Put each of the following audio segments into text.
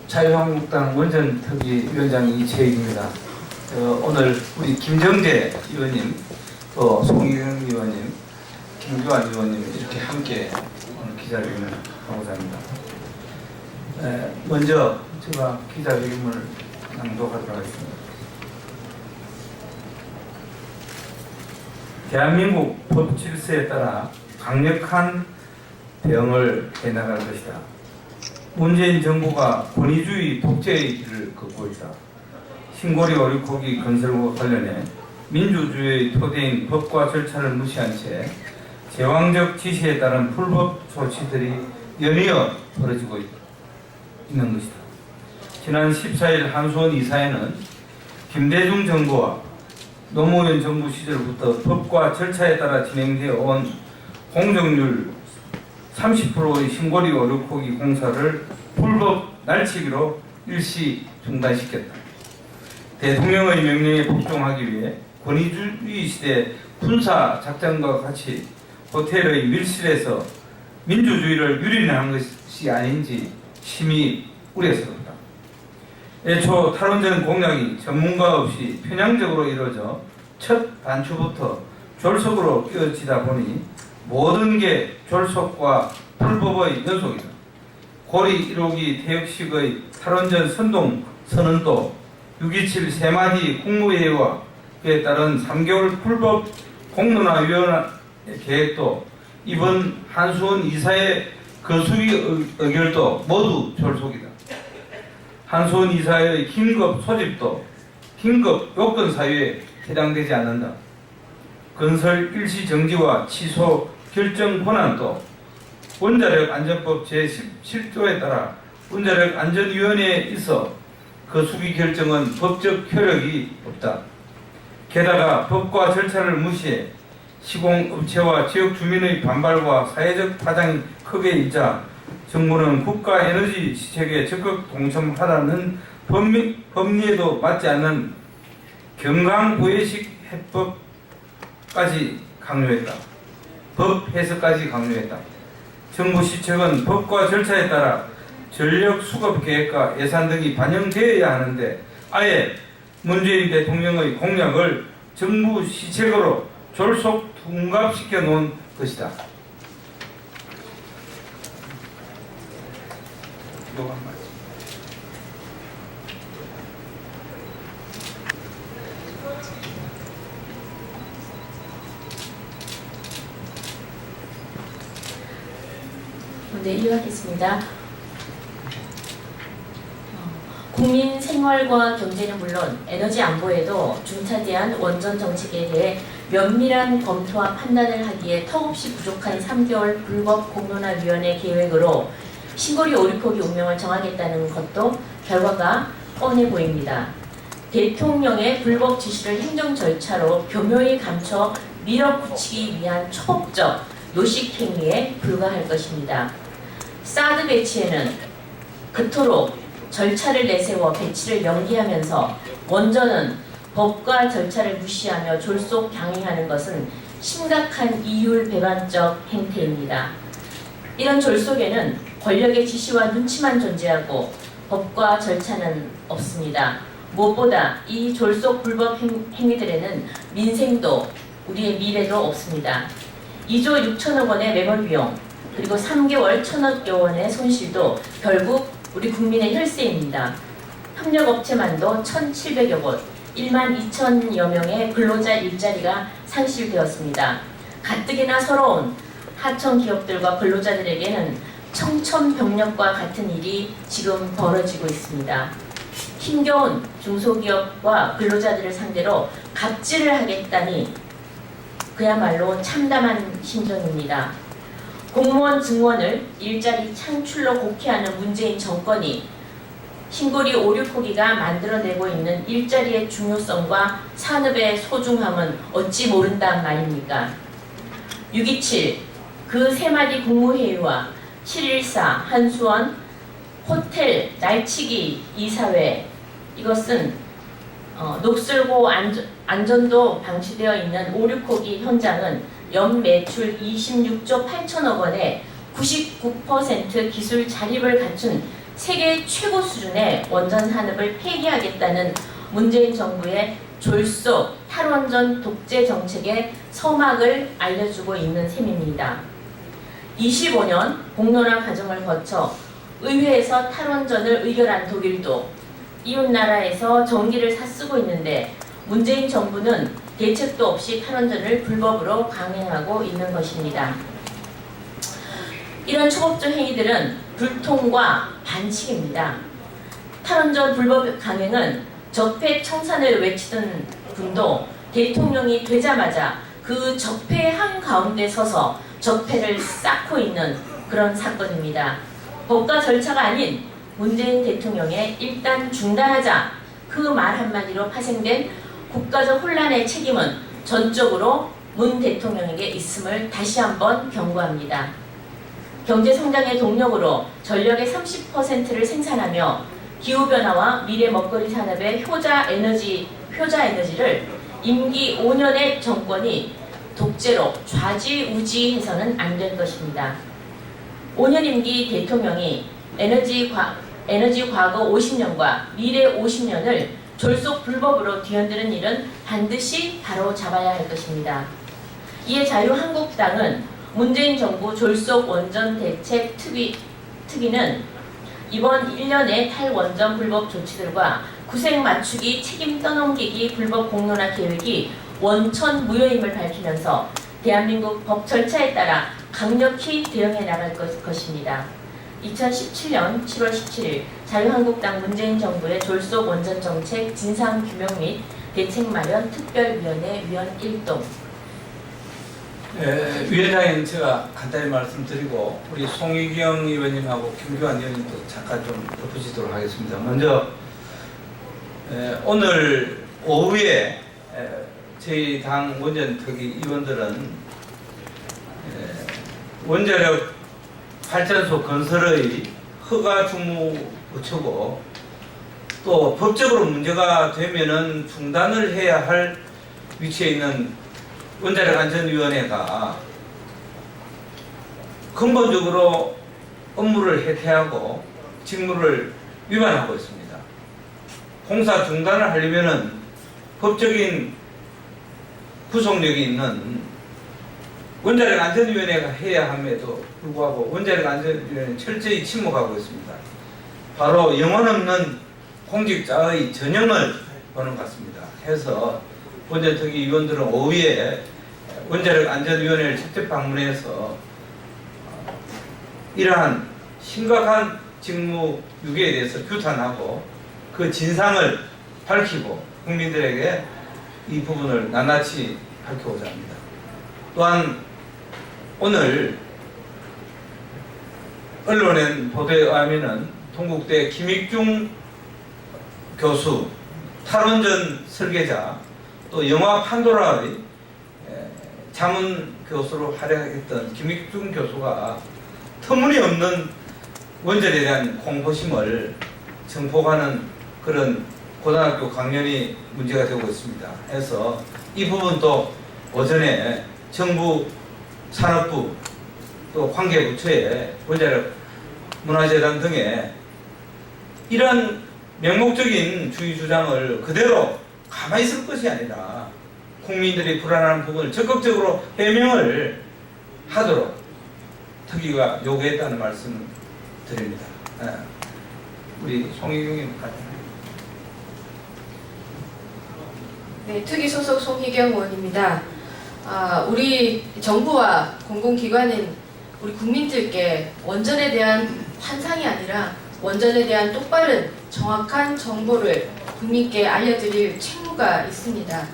자유한국당 원전특위위원장 이채익입니다. 오늘 우리 김정재 의원님, 또 송희경 의원님, 김규환 의원님 이렇게 함께 오늘 기자회견을 하고자 합니다. 먼저 제가 기자회견을 낭독하도록 하겠습니다. 대한민국 법 질서에 따라 강력한 대응을 해나갈 것이다. 문재인 정부가 권위주의 독재의 길을 걷고 있다. 신고리 오리고기 건설과 관련해 민주주의의 토대인 법과 절차를 무시한 채 제왕적 지시에 따른 불법 조치들이 연이어 벌어지고 있는 것이다. 지난 14일 한수원 이사회는 김대중 정부와 노무현 정부 시절부터 법과 절차에 따라 진행되어 온 공정률 30%의 신고리 오리고기 공사를 불법 날치기로 일시 중단시켰다. 대통령의 명령에 복종하기 위해 권위주의 시대 군사 작전과 같이 호텔의 밀실에서 민주주의를 유린한 것이 아닌지 심히 우려스럽다. 애초 탈원전 공약이 전문가 없이 편향적으로 이루어져 첫 단추부터 졸속으로 끼어지다 보니 모든 게 졸속과 불법의 연속이다. 고리 1호기 태역식의 탈원전 선동 선언도 6.27 세마디 국무회의와 그에 따른 3개월 불법 공론화위원회 계획도 이번 한수원 이사회 거수위 의결도 모두 졸속이다. 한수원 이사회의 긴급 소집도 긴급 요건 사유에 해당되지 않는다. 건설 일시 정지와 취소 결정 권한도 원자력 안전법 제17조에 따라 원자력 안전위원회에 있어 거수기 결정은 법적 효력이 없다. 게다가 법과 절차를 무시해 시공업체와 지역 주민의 반발과 사회적 파장이 크게 일자 정부는 국가 에너지 시책에 적극 동참하라는 법리에도 맞지 않는 경강부회식 해법까지 강요했다. 법 해석까지 강요했다. 정부 시책은 법과 절차에 따라 전력 수급 계획과 예산 등이 반영되어야 하는데 아예 문재인 대통령의 공약을 정부 시책으로 졸속 둔갑시켜 놓은 것이다. 네, 이어가겠습니다. 국민 생활과 경제는 물론 에너지 안보에도 중차대한 원전 정책에 대해 면밀한 검토와 판단을 하기에 턱없이 부족한 3개월 불법 공론화위원회 계획으로 신고리 오리고기 운명을 정하겠다는 것도 결과가 뻔해 보입니다. 대통령의 불법 지시를 행정 절차로 교묘히 감춰 밀어붙이기 위한 초법적 요식행위에 불과할 것입니다. 사드 배치에는 그토록 절차를 내세워 배치를 명기하면서 원전은 법과 절차를 무시하며 졸속 강행하는 것은 심각한 이율배반적 행태입니다. 이런 졸속에는 권력의 지시와 눈치만 존재하고 법과 절차는 없습니다. 무엇보다 이 졸속 불법 행위들에는 민생도 우리의 미래도 없습니다. 2조 6천억 원의 매몰 비용 그리고 3개월 1천억 원의 손실도 결국 우리 국민의 혈세입니다. 협력업체만도 1,700여 곳, 1만 2천여 명의 근로자 일자리가 상실되었습니다. 가뜩이나 서러운 하청 기업들과 근로자들에게는 청천벽력과 같은 일이 지금 벌어지고 있습니다. 힘겨운 중소기업과 근로자들을 상대로 갑질을 하겠다니 그야말로 참담한 심정입니다. 공무원 증원을 일자리 창출로 곡해하는 문재인 정권이 신고리 오리고기가 만들어내고 있는 일자리의 중요성과 산업의 소중함은 어찌 모른단 말입니까? 6.27 그 세 마디 국무회의와 7.14 한수원 호텔 날치기 이사회 이것은 녹슬고 안전도 방치되어 있는 오리고기 현장은 연매출 26조 8천억 원에 99% 기술 자립을 갖춘 세계 최고 수준의 원전 산업을 폐기하겠다는 문재인 정부의 졸속 탈원전 독재 정책의 서막을 알려주고 있는 셈입니다. 25년 공론화 과정을 거쳐 의회에서 탈원전을 의결한 독일도 이웃나라에서 전기를 사쓰고 있는데 문재인 정부는 대책도 없이 탈원전을 불법으로 강행하고 있는 것입니다. 이런 초법적 행위들은 불통과 반칙입니다. 탈원전 불법 강행은 적폐 청산을 외치던 분도 대통령이 되자마자 그 적폐 한가운데 서서 적폐를 쌓고 있는 그런 사건입니다. 법과 절차가 아닌 문재인 대통령의 일단 중단하자 그 말 한마디로 파생된 국가적 혼란의 책임은 전적으로 문 대통령에게 있음을 다시 한번 경고합니다. 경제성장의 동력으로 전력의 30%를 생산하며 기후변화와 미래 먹거리 산업의 효자 에너지를 임기 5년의 정권이 독재로 좌지우지해서는 안 될 것입니다. 5년 임기 대통령이 에너지 과거 50년과 미래 50년을 졸속 불법으로 뒤흔드는 일은 반드시 바로 잡아야 할 것입니다. 이에 자유한국당은 문재인 정부 졸속 원전 대책 특위는 이번 1년의 탈원전 불법 조치들과 구색 맞추기 책임 떠넘기기 불법 공론화 계획이 원천 무효임을 밝히면서 대한민국 법 절차에 따라 강력히 대응해 나갈 것입니다. 2017년 7월 17일 자유한국당 문재인 정부의 졸속 원전 정책 진상규명 및 대책 마련 특별위원회 위원 1동. 위원장님 제가 간단히 말씀드리고 우리 송희경 의원님하고 김규환 의원님도 잠깐 좀 덧붙이도록 하겠습니다. 먼저 오늘 오후에 저희 당 원전특위 의원들은 원자력 발전소 건설의 허가 중무 부처고 또 법적으로 문제가 되면은 중단을 해야 할 위치에 있는 원자력안전위원회가 근본적으로 업무를 해태하고 직무를 위반하고 있습니다. 공사 중단을 하려면은 법적인 구속력이 있는 원자력안전위원회가 해야 함에도 불구하고 원자력안전위원회는 철저히 침묵하고 있습니다. 바로 영혼 없는 공직자의 전형을 보는 것 같습니다. 해서 원전특위 위원들은 오후에 원자력안전위원회를 직접 방문해서 이러한 심각한 직무 유기에 대해서 규탄하고 그 진상을 밝히고 국민들에게 이 부분을 낱낱이 밝혀보자 합니다. 또한 오늘 언론의 보도에 의하면 동국대 김익중 교수, 탈원전 설계자, 또 영화 판도라의 자문 교수로 활약했던 김익중 교수가 터무니없는 원전에 대한 공포심을 증폭하는 그런 고등학교 강연이 문제가 되고 있습니다. 해서 이 부분도 오전에 정부 산업부 또 관계부처에 원자력 문화재단 등에 이런 명목적인 주의 주장을 그대로 가만히 있을 것이 아니라 국민들이 불안한 부분을 적극적으로 해명을 하도록 특위가 요구했다는 말씀을 드립니다. 우리 송희경님 네, 특위 소속 송희경 의원입니다. 우리 정부와 공공기관은 우리 국민들께 원전에 대한 환상이 아니라 원전에 대한 똑바른 정확한 정보를 국민께 알려드릴 책무가 있습니다.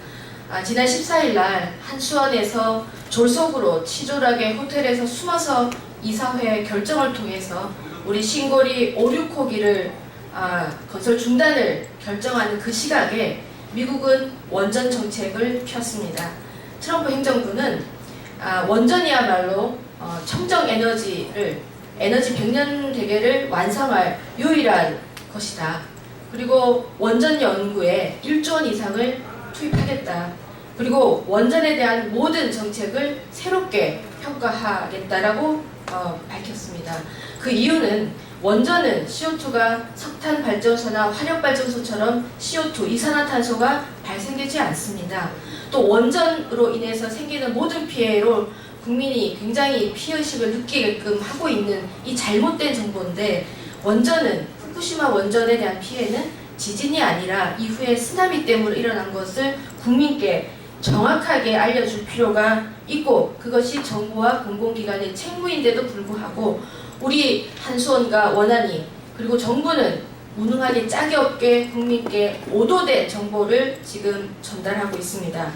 지난 14일 날 한수원에서 졸속으로 치졸하게 호텔에서 숨어서 이사회 결정을 통해서 우리 신고리 5, 6호기를 건설 중단을 결정하는 그 시각에 미국은 원전 정책을 폈습니다. 트럼프 행정부는 원전이야말로 청정 에너지 백년 대계를 완성할 유일한 것이다. 그리고 원전 연구에 1조 원 이상을 투입하겠다. 그리고 원전에 대한 모든 정책을 새롭게 평가하겠다라고 밝혔습니다. 그 이유는 원전은 CO2가 석탄 발전소나 화력 발전소처럼 CO2 이산화탄소가 발생되지 않습니다. 또 원전으로 인해서 생기는 모든 피해로 국민이 굉장히 피해의식을 느끼게끔 하고 있는 이 잘못된 정보인데, 원전은 후쿠시마 원전에 대한 피해는 지진이 아니라 이후에 쓰나미 때문에 일어난 것을 국민께 정확하게 알려줄 필요가 있고, 그것이 정부와 공공기관의 책무인데도 불구하고 우리 한수원과 원안이 그리고 정부는 무능하게 짝이 없게 국민께 오도된 정보를 지금 전달하고 있습니다.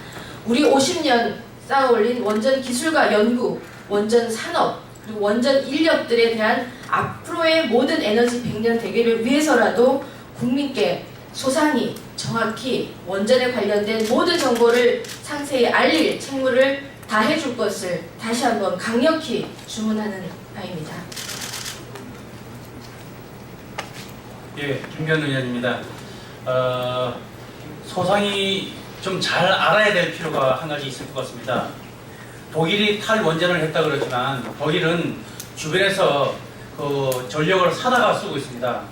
우리 50년 쌓아올린 원전 기술과 연구, 원전 산업, 그리고 원전 인력들에 대한 앞으로의 모든 에너지 100년 대계를 위해서라도 국민께 소상히 정확히 원전에 관련된 모든 정보를 상세히 알릴 책무를 다해줄 것을 다시 한번 강력히 주문하는 바입니다. 예, 김변 의원입니다. 소상히 좀 잘 알아야 될 필요가 한 가지 있을 것 같습니다. 독일이 탈원전을 했다 그러지만 독일은 주변에서 그 전력을 사다가 쓰고 있습니다.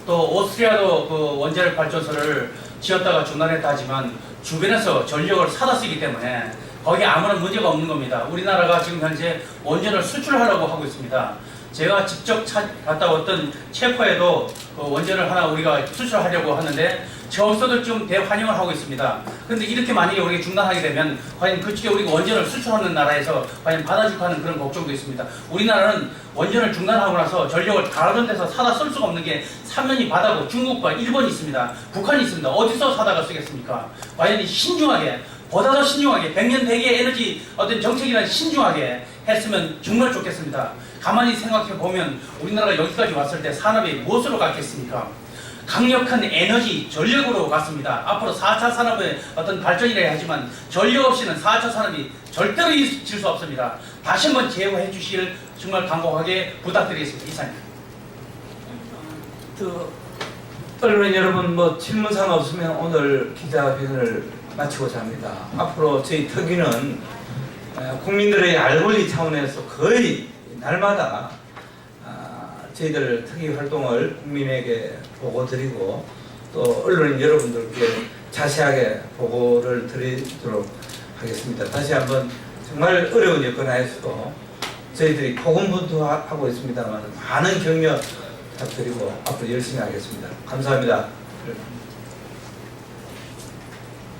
또 오스트리아도 그 원자력 발전소를 지었다가 중단했다 하지만 주변에서 전력을 사다 쓰기 때문에 거기 아무런 문제가 없는 겁니다. 우리나라가 지금 현재 원전을 수출하려고 하고 있습니다. 제가 직접 갔다 왔던 체코에도 그 원전을 하나 우리가 수출하려고 하는데 저업소들 좀 대환영을 하고 있습니다. 그런데 이렇게 만약에 우리가 중단하게 되면 과연 그쪽에 우리가 원전을 수출하는 나라에서 과연 받아줄까 하는 그런 걱정도 있습니다. 우리나라는 원전을 중단하고 나서 전력을 다른 데서 사다 쓸 수가 없는 게 삼면이 바다고 중국과 일본이 있습니다. 북한이 있습니다. 어디서 사다가 쓰겠습니까? 과연 신중하게, 보다 더 신중하게 100년 대계 에너지 어떤 정책이나 신중하게 했으면 정말 좋겠습니다. 가만히 생각해 보면 우리나라가 여기까지 왔을 때 산업이 무엇으로 갔겠습니까? 강력한 에너지, 전력으로 갔습니다. 앞으로 4차 산업의 어떤 발전이라 하지만 전력 없이는 4차 산업이 절대로 이루어질 수 없습니다. 다시 한번 제어해 주시길 정말 간곡하게 부탁드리겠습니다. 이상입니다. 언론 여러분, 질문사항 없으면 오늘 기자회견을 마치고자 합니다. 앞으로 저희 특위는 국민들의 알 권리 차원에서 거의 날마다 저희들 특위 활동을 국민에게 보고드리고 또 언론인 여러분들께 자세하게 보고를 드리도록 하겠습니다. 다시 한번 정말 어려운 여건 하에서도 저희들이 고군분투하고 있습니다만 많은 격려 부탁드리고 앞으로 열심히 하겠습니다. 감사합니다.